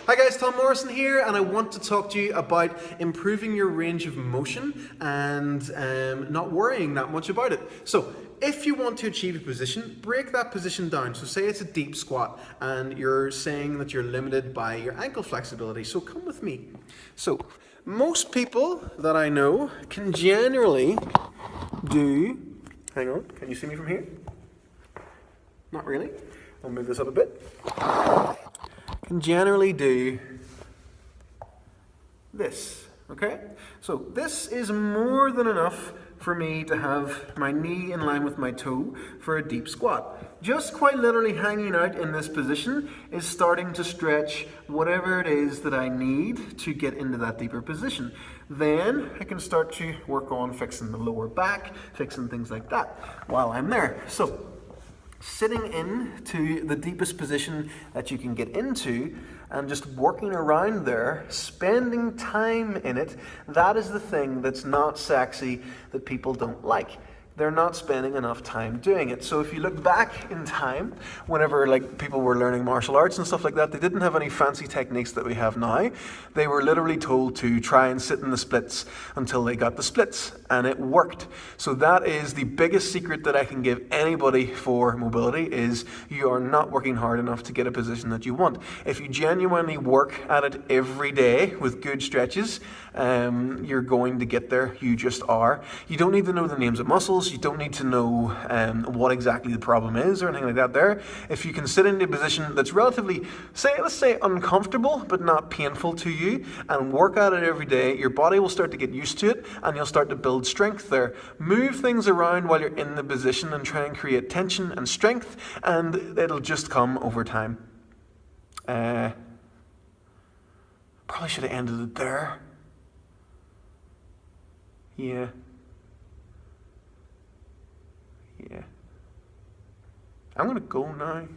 Hi guys, Tom Morrison here, and I want to talk to you about improving your range of motion and not worrying that much about it. So, if you want to achieve a position, break that position down. So say it's a deep squat and you're saying that you're limited by your ankle flexibility. So come with me. So, most people that I know can generally do, hang on, can you see me from here? Not really. I'll move this up a bit. Can generally do this, okay? So this is more than enough for me to have my knee in line with my toe for a deep squat. Just quite literally hanging out in this position is starting to stretch whatever it is that I need to get into that deeper position. Then I can start to work on fixing the lower back, fixing things like that while I'm there. So sitting into the deepest position that you can get into and just working around there, spending time in it, that is the thing that's not sexy, that people don't like. They're not spending enough time doing it. So if you look back in time, whenever people were learning martial arts and stuff like that, they didn't have any fancy techniques that we have now. They were literally told to try and sit in the splits until they got the splits, and it worked. So that is the biggest secret that I can give anybody for mobility, is you are not working hard enough to get a position that you want. If you genuinely work at it every day with good stretches, you're going to get there. You just are. You don't need to know the names of muscles. You don't need to know what exactly the problem is or anything like that there. If you can sit in a position that's relatively, let's say uncomfortable but not painful to you, and work at it every day, your body will start to get used to it and you'll start to build strength there. Move things around while you're in the position and try and create tension and strength, and it'll just come over time. Probably should have ended it there. Yeah. I'm gonna go now.